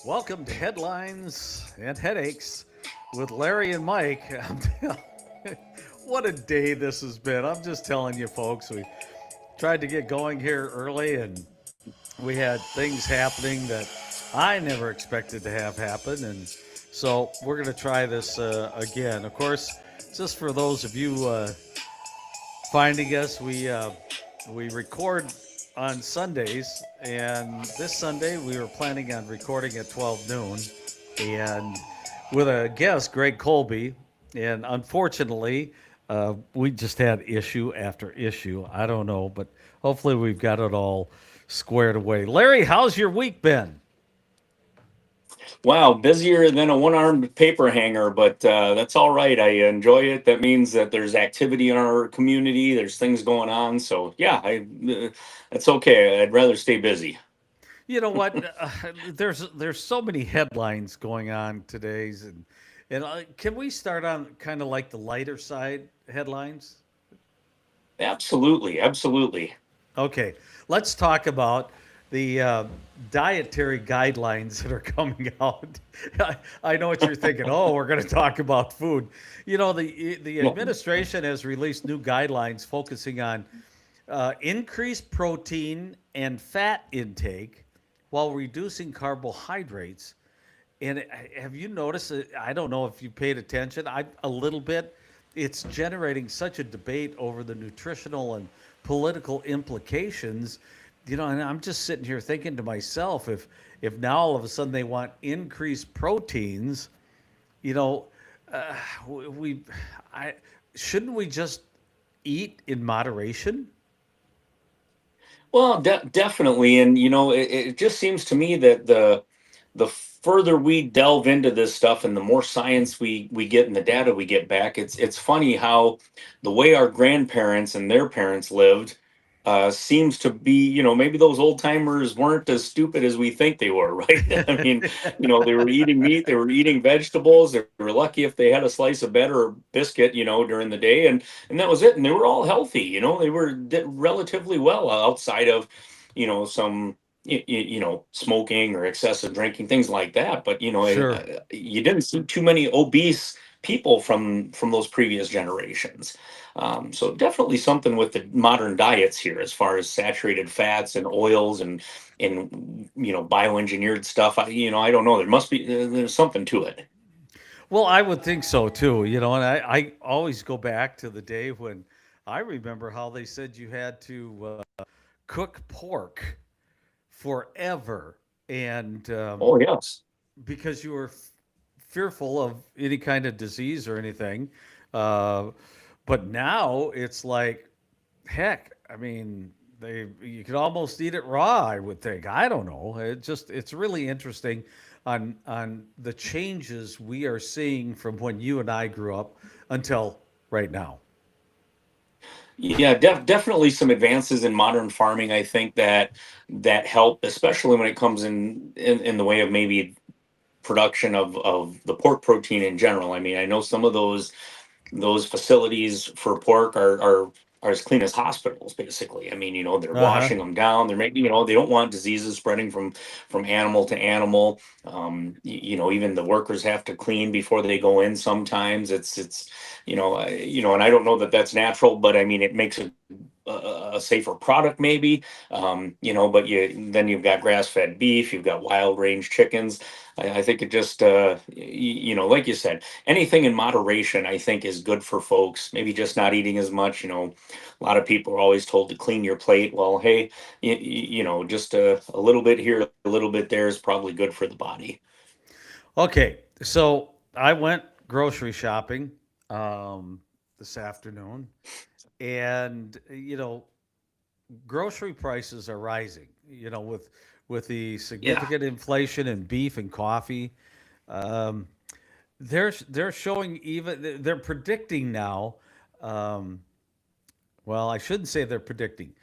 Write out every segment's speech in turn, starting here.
Welcome to Headlines and Headaches with Larry and Mike. What a day this has been. I'm just telling you, folks, we tried to get going here early and we had things happening that I never expected to have happen. And so we're going to try this again. Of course, just for those of you finding us, we record on Sundays, and this Sunday we were planning on recording at 12 noon, and with a guest, Greg Colby, and unfortunately, we just had issue after issue. I don't know, but hopefully we've got it all squared away. Larry, how's your week been? Wow, busier than a one-armed paper hanger, but that's all right. I enjoy it. That means that there's activity in our community. There's things going on. So yeah, that's okay. I'd rather stay busy. You know what? There's so many headlines going on today's, and can we start on kind of like the lighter side headlines? Absolutely, absolutely. Okay, let's talk about the dietary guidelines that are coming out. I know what you're thinking. Oh, we're going to talk about food. You know, the Well, administration has released new guidelines focusing on increased protein and fat intake while reducing carbohydrates. And have you noticed? I don't know if you paid attention. I a little bit. It's generating such a debate over the nutritional and political implications. You know, and I'm just sitting here thinking to myself, if now all of a sudden they want increased proteins, you know, uh, we, I shouldn't we just eat in moderation? well, definitely, and it just seems to me that the further we delve into this stuff and the more science we get and the data we get back, it's funny how the way our grandparents and their parents lived seems to be, maybe those old timers weren't as stupid as we think they were, right? I mean, they were eating meat, they were eating vegetables, they were lucky if they had a slice of bread or a biscuit, during the day, and that was it. And they were all healthy, they were did relatively well outside of, some smoking or excessive drinking, things like that. But Sure. you didn't see too many obese people from those previous generations. So definitely something with the modern diets here, as far as saturated fats and oils and bioengineered stuff. I don't know. There must be there's something to it. Well, I would think so too. You know, and I always go back to the day when I remember how they said you had to cook pork forever, and Oh yes. because you were fearful of any kind of disease or anything. Uh, but now it's like, heck, I mean, they you could almost eat it raw. I would think. I don't know. It's really interesting on the changes we are seeing from when you and I grew up until right now. Yeah, definitely some advances in modern farming. I think that help, especially when it comes in the way of maybe production of the pork protein in general. I mean, I know some of those facilities for pork are as clean as hospitals, basically. I mean, they're Uh huh. washing them down. They're making, they don't want diseases spreading from animal to animal. Even the workers have to clean before they go in. Sometimes it's and I don't know that that's natural, but I mean, it makes a safer product maybe. But you've got grass-fed beef, you've got wild range chickens. I think it just like you said, anything in moderation I think is good for folks. Maybe just not eating as much. A lot of people are always told to clean your plate. Well, hey, just a little bit here, a little bit there is probably good for the body. Okay, so I went grocery shopping this afternoon, and grocery prices are rising. You know, with the Yeah. significant inflation in beef and coffee, um, they're showing even they're predicting now. Um, well, I shouldn't say they're predicting.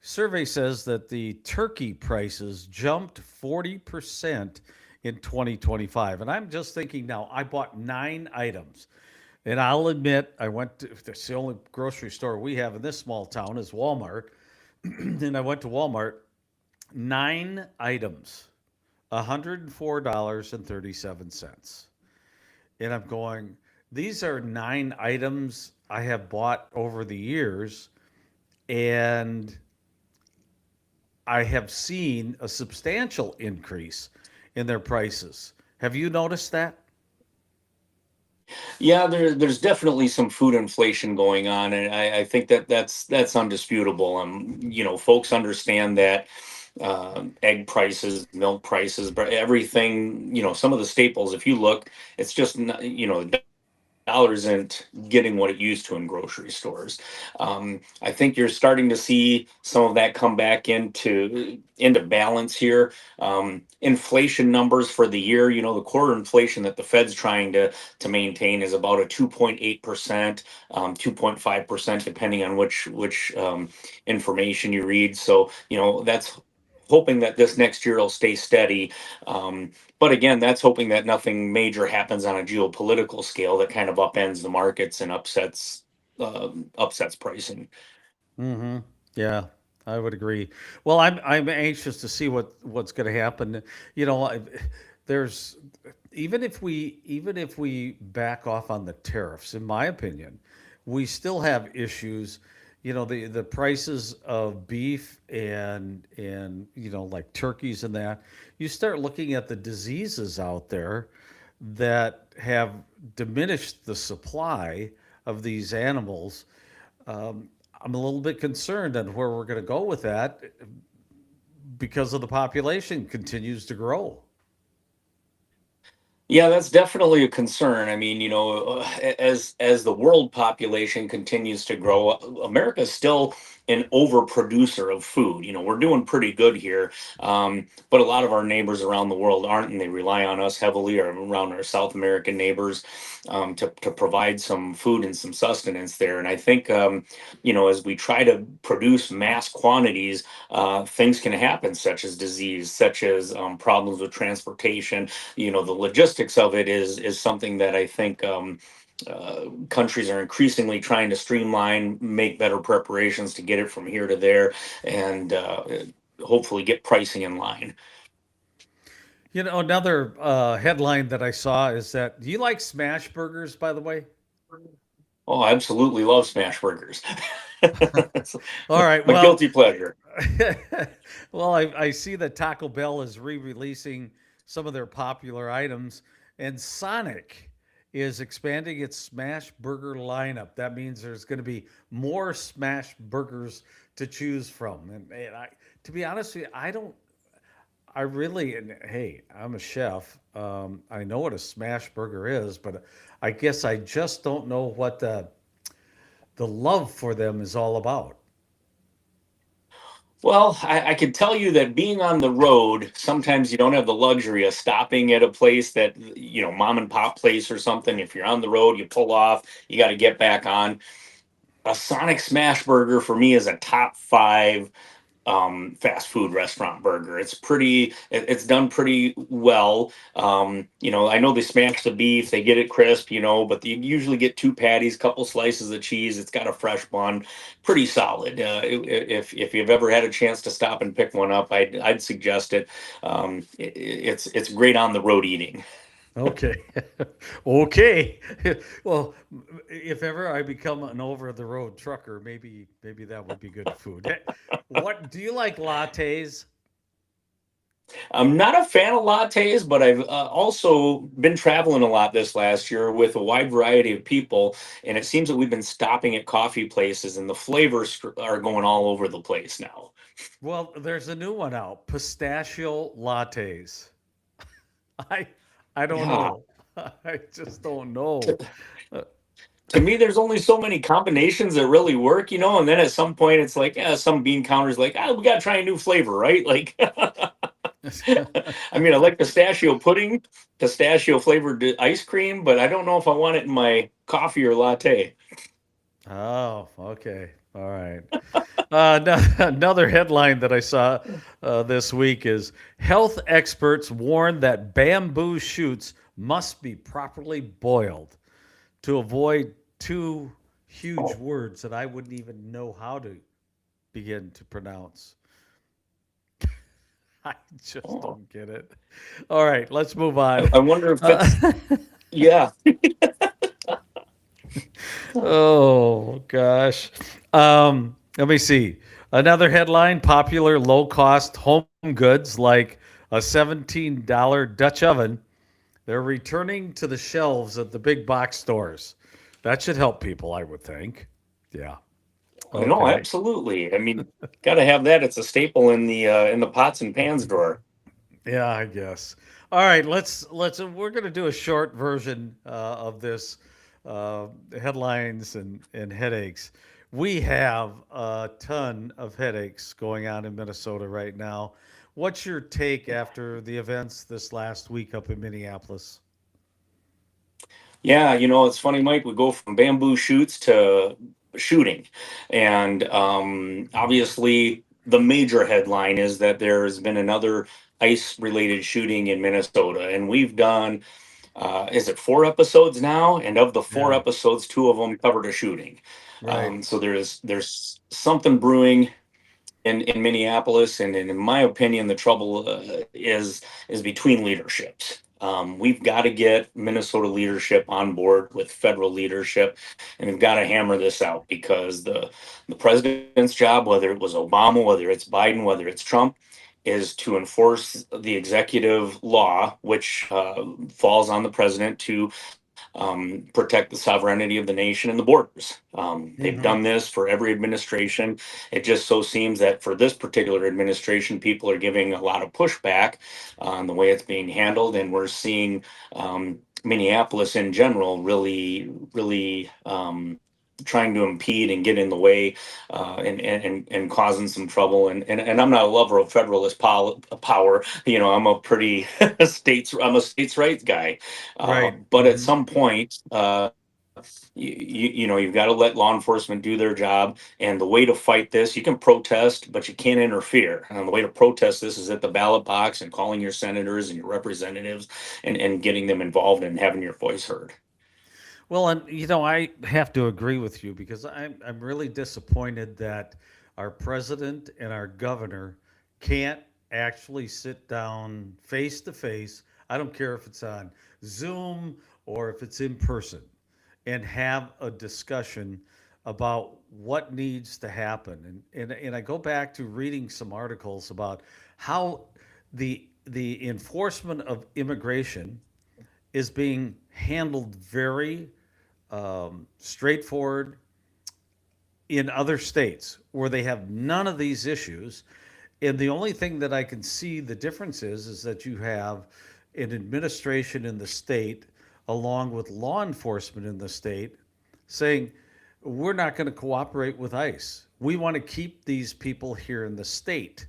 Survey says that the turkey prices jumped 40% in 2025. And I'm just thinking now, I bought 9 items. And I'll admit, I went to, that's the only grocery store we have in this small town is Walmart. And I went to Walmart, 9 items $104.37. And I'm going, these are 9 items I have bought over the years, and I have seen a substantial increase in their prices. Have you noticed that? Yeah, there's definitely some food inflation going on, and I think that that's undisputable. Folks understand that egg prices, milk prices, but everything, some of the staples. If you look, it's just not, dollars isn't getting what it used to in grocery stores. I think you're starting to see some of that come back into balance here. Inflation numbers for the year, the core inflation that the Fed's trying to maintain is about a 2.8%, 2.5%, depending on which information you read. So that's hoping that this next year will stay steady. But again, that's hoping that nothing major happens on a geopolitical scale that kind of upends the markets and upsets pricing. Mm-hmm. Yeah, I would agree. Well, I'm anxious to see what's going to happen. You know, there's even if we back off on the tariffs, in my opinion, we still have issues. You know, the prices of beef and like turkeys and that. You start looking at the diseases out there that have diminished the supply of these animals. um, I'm a little bit concerned on where we're going to go with that because of the population continues to grow. Yeah, that's definitely a concern. I mean, as the world population continues to grow, America is still an overproducer of food. We're doing pretty good here, but a lot of our neighbors around the world aren't, and they rely on us heavily, or around our South American neighbors, to provide some food and some sustenance there. And I think, as we try to produce mass quantities, things can happen, such as disease, such as problems with transportation. The logistics of it is something that I think countries are increasingly trying to streamline, make better preparations to get it from here to there, and hopefully get pricing in line. Another headline that I saw is that, do you like smash burgers, by the way? Oh, I absolutely love smash burgers. It's All right. my Well, guilty pleasure. well, I see that Taco Bell is re-releasing some of their popular items, and Sonic is expanding its smash burger lineup. That means there's going to be more smash burgers to choose from. And to be honest with you, I really, and hey, I'm a chef. I know what a smash burger is, but I guess I just don't know what the love for them is all about. Well, I can tell you that being on the road, sometimes you don't have the luxury of stopping at a place that, mom and pop place or something. If you're on the road, you pull off, you got to get back on. A Sonic Smash Burger for me is a top five fast food restaurant burger. It's done pretty well. I know they smash the beef, they get it crisp, but you usually get two patties, couple slices of cheese. It's got a fresh bun, pretty solid. If you've ever had a chance to stop and pick one up, I'd suggest it. It's great on the road eating. Okay. Okay. Well, if ever I become an over the road trucker, maybe that would be good food. What do you like lattes? I'm not a fan of lattes, but I've also been traveling a lot this last year with a wide variety of people, and it seems that we've been stopping at coffee places, and the flavors are going all over the place now. Well, there's a new one out, pistachio lattes. I I don't Yeah, know. I just don't know. Uh, to me, there's only so many combinations that really work, and then at some point, it's like, yeah, some bean counters like, we got to try a new flavor, right? Like, I mean, I like pistachio pudding, pistachio flavored ice cream, but I don't know if I want it in my coffee or latte. Oh, okay. All right. Another headline that I saw this week is health experts warn that bamboo shoots must be properly boiled to avoid two huge words that I wouldn't even know how to begin to pronounce. I just Oh, don't get it. All right, let's move on. I wonder if it's, Uh, yeah. oh gosh. Let me see. Another headline: popular low-cost home goods like a $17 Dutch oven. They're returning to the shelves at the big box stores. That should help people, I would think. Yeah. No, Okay. absolutely. I mean, got to have that. It's a staple in the pots and pans drawer. Yeah, I guess. All right, let's we're going to do a short version of this headlines and headaches. We have a ton of headaches going on in Minnesota right now. What's your take after the events this last week up in Minneapolis? Yeah, it's funny, Mike. We go from bamboo shoots to shooting, and obviously the major headline is that there has been another ice-related shooting in Minnesota, and we've done is it 4 episodes now? And of the four Yeah, episodes, two of them covered a shooting. right. So there's something brewing in Minneapolis, and in my opinion, the trouble is between leaderships. We've got to get Minnesota leadership on board with federal leadership, and we've got to hammer this out because the president's job, whether it was Obama, whether it's Biden, whether it's Trump, is to enforce the executive law, which falls on the president to protect the sovereignty of the nation and the borders. They've Hmm. done this for every administration. It just so seems that for this particular administration, people are giving a lot of pushback on the way it's being handled, and we're seeing Minneapolis in general really. Trying to impede and get in the way and causing some trouble and I'm not a lover of federalist power. I'm a pretty I'm a states rights guy, Right. but at Hmm. some point, you've got to let law enforcement do their job. And the way to fight this, you can protest, but you can't interfere. And the way to protest this is at the ballot box and calling your senators and your representatives and getting them involved and having your voice heard. Well, and I have to agree with you because I'm really disappointed that our president and our governor can't actually sit down face to face. I don't care if it's on Zoom or if it's in person and have a discussion about what needs to happen. And I go back to reading some articles about how the enforcement of immigration is being handled very straightforward in other states where they have none of these issues. And the only thing that I can see the difference is that you have an administration in the state along with law enforcement in the state saying, we're not going to cooperate with ICE. We want to keep these people here in the state.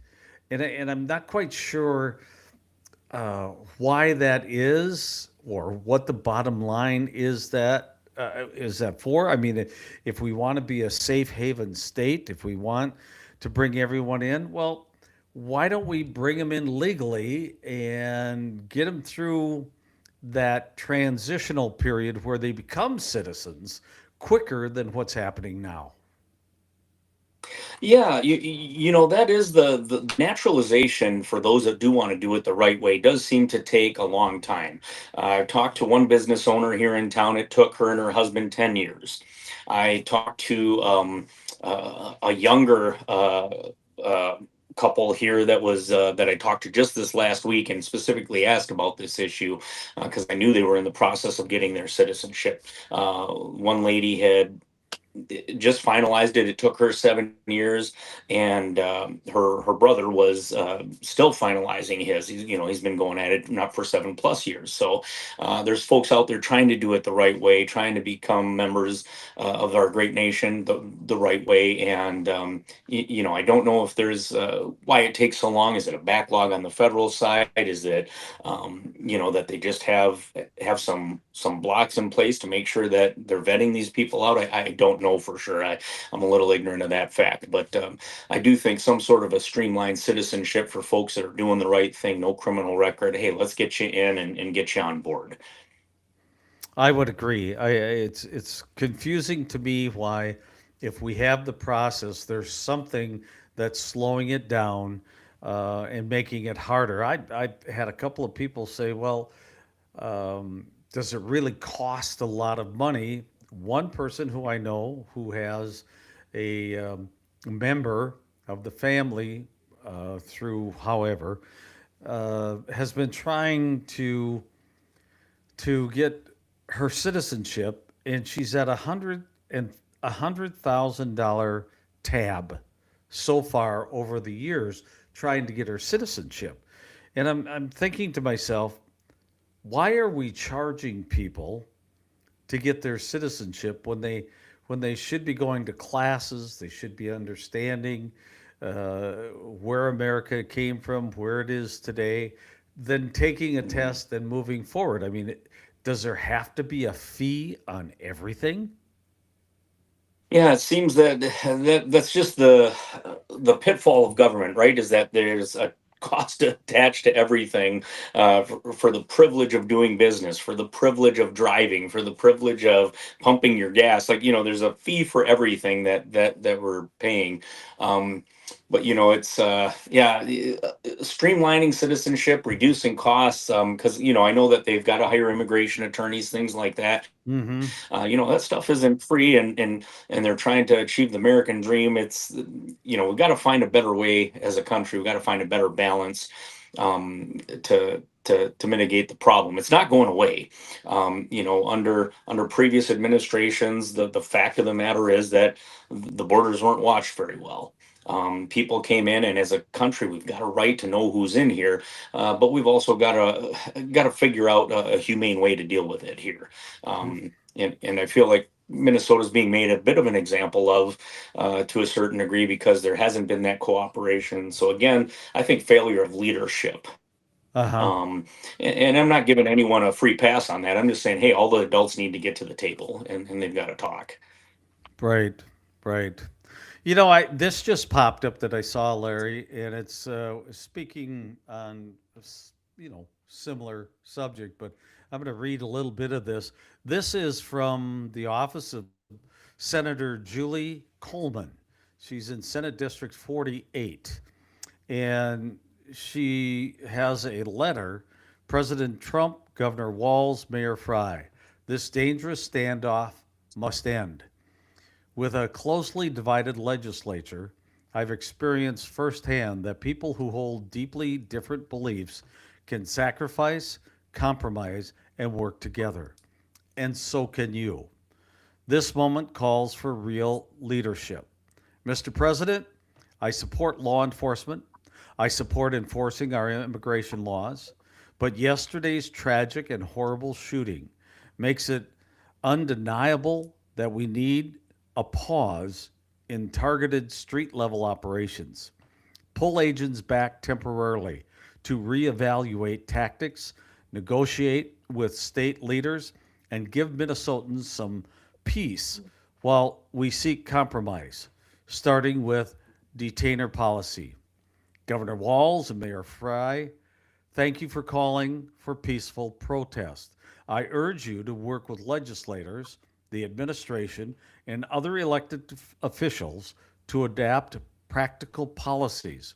And I'm not quite sure why that is or what the bottom line is that for. I mean, if we want to be a safe haven state, if we want to bring everyone in, well, why don't we bring them in legally and get them through that transitional period where they become citizens quicker than what's happening now? Yeah, that is the naturalization for those that do want to do it the right way does seem to take a long time. I talked to one business owner here in town. It took her and her husband 10 years. I talked to a younger uh, couple here that I talked to just this last week and specifically asked about this issue because I knew they were in the process of getting their citizenship. One lady had just finalized it. It took her 7 years, and her brother was still finalizing his. He's been going at it not for 7+ years. So there's folks out there trying to do it the right way, trying to become members of our great nation the right way. And I don't know if there's why it takes so long. Is it a backlog on the federal side? Is it that they just have some blocks in place to make sure that they're vetting these people out? I don't know for sure. I'm a little ignorant of that fact, but I do think some sort of a streamlined citizenship for folks that are doing the right thing, no criminal record. Hey, let's get you in and get you on board. I would agree. It's confusing to me why, if we have the process, there's something that's slowing it down. and making it harder. I had a couple of people say, well, does it really cost a lot of money? One person who I know who has a member of the family through however has been trying to get her citizenship, and she's at $100,000 tab so far over the years trying to get her citizenship. And I'm thinking to myself, why are we charging people to get their citizenship when they should be going to classes, they should be understanding where America came from, where it is today, then taking a test and moving forward. I mean, does there have to be a fee on everything? Yeah, it seems that that's just the pitfall of government, right? Is that there's a cost attached to everything, for the privilege of doing business, for the privilege of driving, for the privilege of pumping your gas. Like, there's a fee for everything that we're paying. Um, but it's yeah, streamlining citizenship, reducing costs. Because I know that they've got to hire immigration attorneys, things like that. Mm-hmm. That stuff isn't free, and they're trying to achieve the American dream. It's we got to find a better way as a country. We got to find a better balance, to mitigate the problem. It's not going away. Under previous administrations, the fact of the matter is that the borders weren't watched very well. People came in, and as a country, we've got a right to know who's in here, but we've also got to figure out a humane way to deal with it here. And I feel like Minnesota's being made a bit of an example of, to a certain degree, because there hasn't been that cooperation. So again, I think failure of leadership. Uh-huh. And I'm not giving anyone a free pass on that. I'm just saying, hey, all the adults need to get to the table, and they've got to talk. Right, right. I this just popped up that I saw, Larry, and it's speaking on similar subject, but I'm going to read a little bit of this. This is from the office of Senator Julie Coleman. She's in Senate District 48, and she has a letter. President Trump, Governor Walz, Mayor Fry. This dangerous standoff must end. With a closely divided legislature, I've experienced firsthand that people who hold deeply different beliefs can sacrifice, compromise, and work together. And so can you. This moment calls for real leadership. Mr. President, I support law enforcement. I support enforcing our immigration laws. But yesterday's tragic and horrible shooting makes it undeniable that we need a pause in targeted street level operations. Pull agents back temporarily to reevaluate tactics, negotiate with state leaders, and give Minnesotans some peace while we seek compromise, starting with detainer policy. Governor Walz and Mayor Fry, thank you for calling for peaceful protest. I urge you to work with legislators, the administration, and other elected officials to adapt practical policies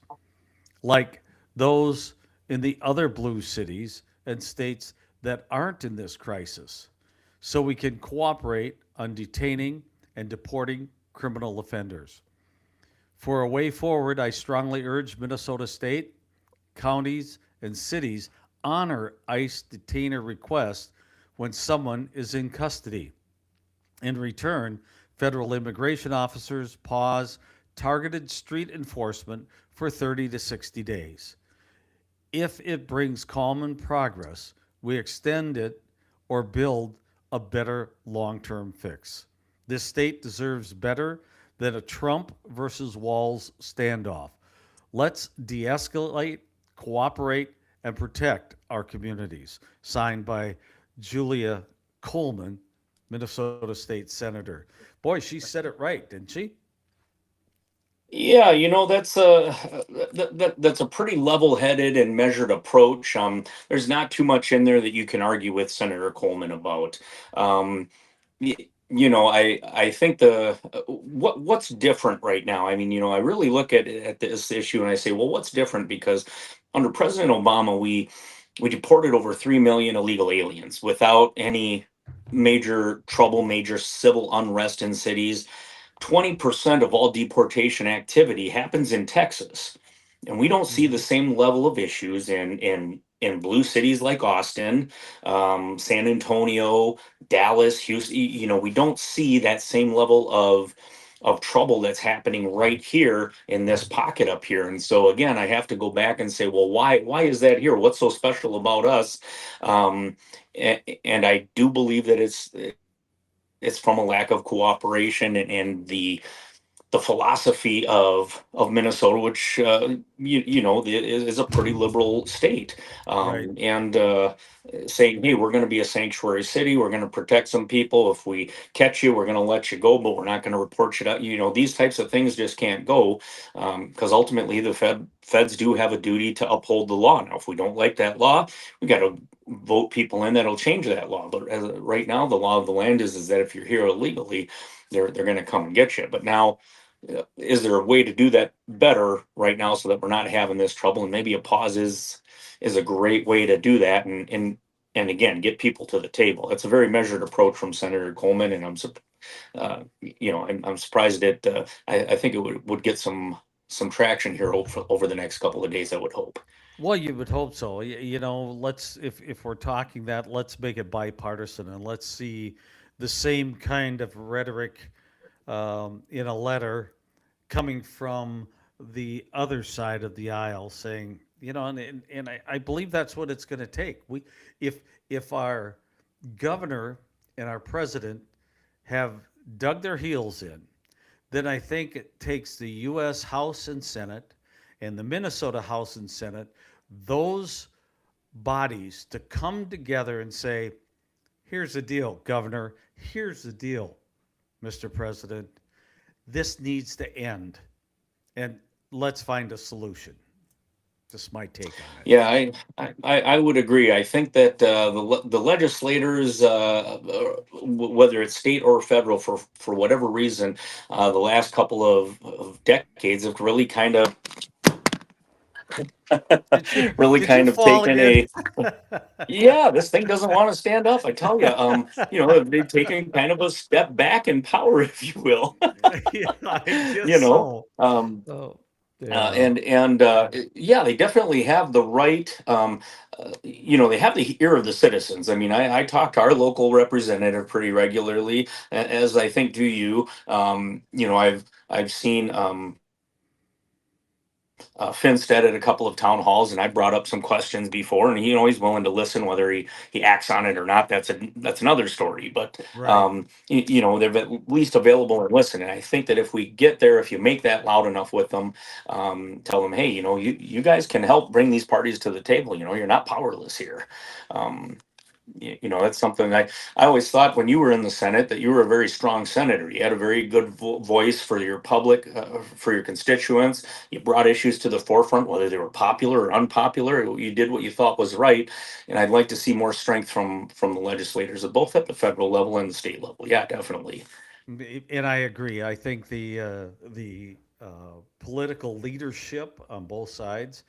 like those in the other blue cities and states that aren't in this crisis, so we can cooperate on detaining and deporting criminal offenders. For a way forward, I strongly urge Minnesota State, counties, and cities honor ICE detainer requests when someone is in custody. In return, federal immigration officers pause targeted street enforcement for 30 to 60 days. If it brings calm and progress, we extend it or build a better long term fix. This state deserves better than a Trump versus Walz standoff. Let's de escalate, cooperate, and protect our communities. Signed by Julia Coleman, Minnesota State Senator. Boy, she said it right, didn't she? Yeah, that's a pretty level-headed and measured approach. There's not too much in there that you can argue with Senator Coleman about. Um, I think what's different right now. I mean, I really look at this issue and I say, well, what's different? Because under President Obama, we deported over 3 million illegal aliens without any major trouble, major civil unrest in cities. 20% of all deportation activity happens in Texas. And we don't see the Mhm. same level of issues in blue cities like Austin, San Antonio, Dallas, Houston. We don't see that same level of trouble that's happening right here in this pocket up here. And so again, I have to go back and say, well, why is that here? What's so special about us? And I do believe that it's from a lack of cooperation and the philosophy of Minnesota, which is a pretty liberal state, Right. and saying, "Hey, we're going to be a sanctuary city. We're going to protect some people. If we catch you, we're going to let you go, but we're not going to report you to." These types of things just can't go, because ultimately the feds do have a duty to uphold the law. Now, if we don't like that law, we got to vote people in that'll change that law. But right now, the law of the land is that if you're here illegally, they're going to come and get you. But now, is there a way to do that better right now so that we're not having this trouble? And maybe a pause is a great way to do that, and again, get people to the table. It's a very measured approach from Senator Coleman, and I'm surprised that I think it would get some traction here over the next couple of days. I would hope. Well, you would hope so. Let's if we're talking that, let's make it bipartisan and let's see the same kind of rhetoric in a letter coming from the other side of the aisle, saying, and I believe that's what it's going to take. If our governor and our president have dug their heels in, then I think it takes the U.S. House and Senate and the Minnesota House and Senate, those bodies to come together and say, here's the deal, Governor. Here's the deal, Mr. President. This needs to end. And let's find a solution. Just my take on it. Yeah, I would agree. I think that the legislators, whether it's state or federal, for whatever reason, the last couple of decades have really kind of Did you really did you kind of fall taken again? a, yeah, this thing doesn't want to stand up. I tell you, they've taken kind of a step back in power, if you will. Yeah, I guess you know, so. um, Oh, yeah. yeah, they definitely have the right. They have the ear of the citizens. I mean, I talk to our local representative pretty regularly, as I think do you. I've seen. Finstead at a couple of town halls, and I brought up some questions before, and he's willing to listen. Whether he acts on it or not, that's another story. But Right. they're at least available and listen. And I think that if we get there, if you make that loud enough with them, tell them, hey, you guys can help bring these parties to the table. You're not powerless here. Um, that's something I always thought when you were in the Senate that you were a very strong senator. You had a very good voice for your public, for your constituents. You brought issues to the forefront, whether they were popular or unpopular. You did what you thought was right, and I'd like to see more strength from the legislators, both at the federal level and the state level. Yeah, definitely. And I agree. I think the political leadership on both sides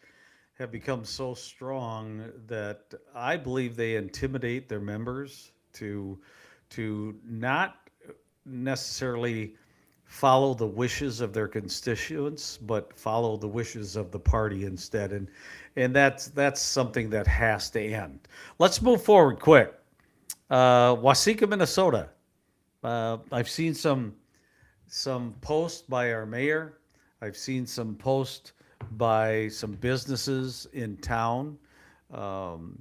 have become so strong that I believe they intimidate their members to not necessarily follow the wishes of their constituents, but follow the wishes of the party instead. And that's something that has to end. Let's move forward quick. Wasika, Minnesota. I've seen some posts by our mayor. I've seen some posts by some businesses in town, um,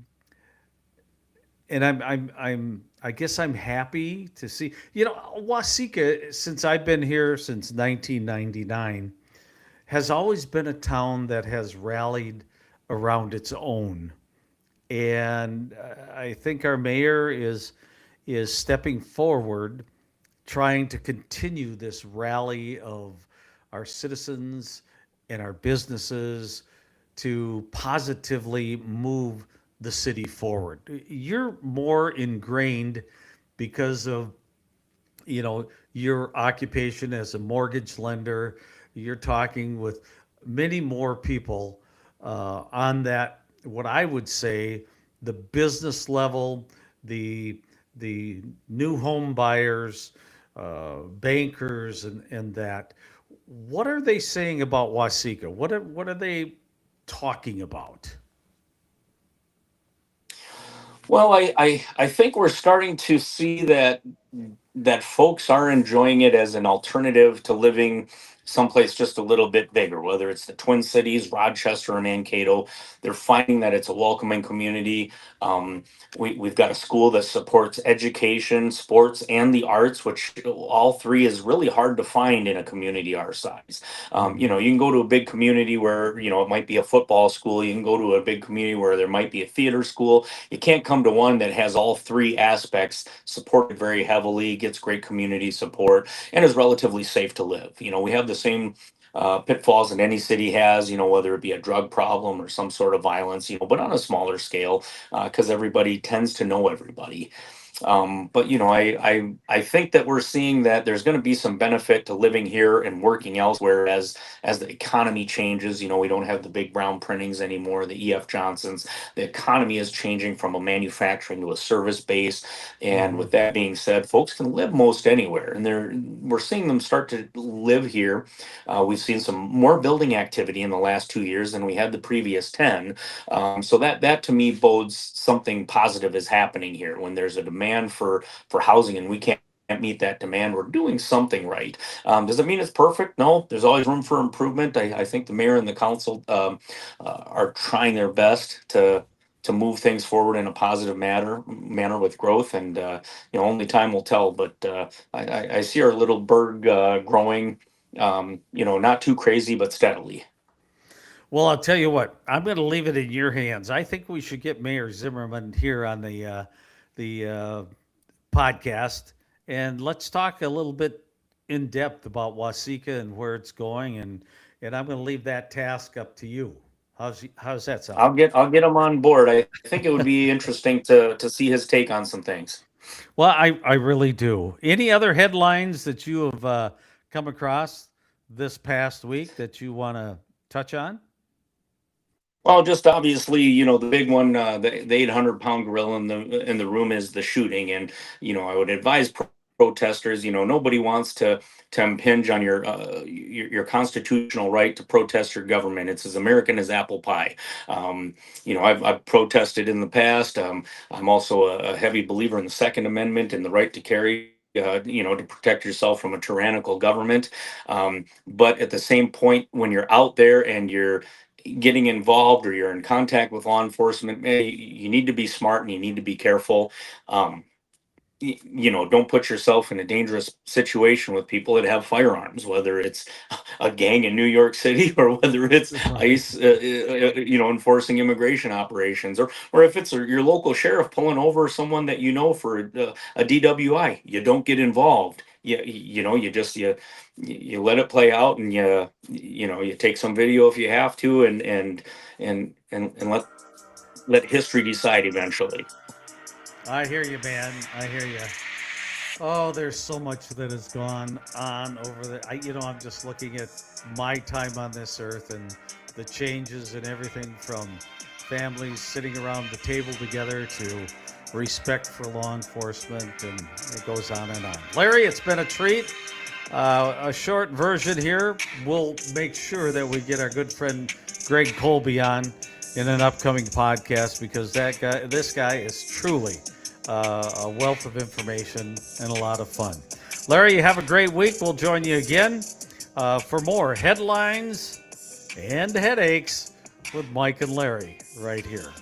and I guess I'm happy to see. Wasika, since I've been here since 1999, has always been a town that has rallied around its own, and I think our mayor is stepping forward trying to continue this rally of our citizens and our businesses to positively move the city forward. You're more ingrained because of your occupation as a mortgage lender, you're talking with many more people on that, what I would say, the business level, the new home buyers, bankers, and that. What are they saying about Wasika? What are they talking about? Well, I think we're starting to see that folks are enjoying it as an alternative to living someplace just a little bit bigger, whether it's the Twin Cities, Rochester, or Mankato. They're finding that it's a welcoming community. Um, we've got a school that supports education, sports, and the arts, which all three is really hard to find in a community our size. Mhm. You can go to a big community where, it might be a football school. You can go to a big community where there might be a theater school. You can't come to one that has all three aspects supported very heavily, gets great community support, and is relatively safe to live. We have the same pitfalls that any city has, whether it be a drug problem or some sort of violence, but on a smaller scale, because everybody tends to know everybody. But I think that we're seeing that there's going to be some benefit to living here and working elsewhere as the economy changes. We don't have the big brown printings anymore, the EF Johnsons. The economy is changing from a manufacturing to a service base. And Mhm. with that being said, folks can live most anywhere, and we're seeing them start to live here. We've seen some more building activity in the last 2 years than we had the previous 10. So that to me bodes something positive is happening here. When there's a demand for housing and we can't meet that demand, we're doing something right. Does it mean it's perfect? No, there's always room for improvement. I think the mayor and the council are trying their best to move things forward in a positive manner with growth, and only time will tell. But I see our little bird growing, not too crazy but steadily. Well, I'll tell you what. I'm going to leave it in your hands. I think we should get Mayor Zimmerman here on the podcast, and let's talk a little bit in depth about Wasika and where it's going. And I'm going to leave that task up to you. How's that sound? I'll get him on board. I think it would be interesting to see his take on some things. Well, I really do. Any other headlines that you have come across this past week that you want to touch on? Well, just obviously, the big one, the 800-pound gorilla in the room is the shooting, and I would advise protesters. Nobody wants to impinge on your constitutional right to protest your government. It's as American as apple pie. I've protested in the past. I'm also a heavy believer in the Second Amendment and the right to carry. To protect yourself from a tyrannical government. But at the same point, when you're out there and you're getting involved or you're in contact with law enforcement, you need to be smart and you need to be careful. Um, don't put yourself in a dangerous situation with people that have firearms, whether it's a gang in New York City or whether it's Right. ICE, enforcing immigration operations, or if it's your local sheriff pulling over someone that for a DWI. You don't get involved. You let it play out, and you take some video if you have to, and let history decide eventually. I hear you, man. I hear you. Oh, there's so much that has gone on over I'm just looking at my time on this earth and the changes and everything from families sitting around the table together to respect for law enforcement, and it goes on and on. Larry, it's been a treat. A short version here. We'll make sure that we get our good friend Greg Colby on in an upcoming podcast, because this guy is truly a wealth of information and a lot of fun. Larry, you have a great week. We'll join you again for more headlines and headaches with Mike and Larry right here.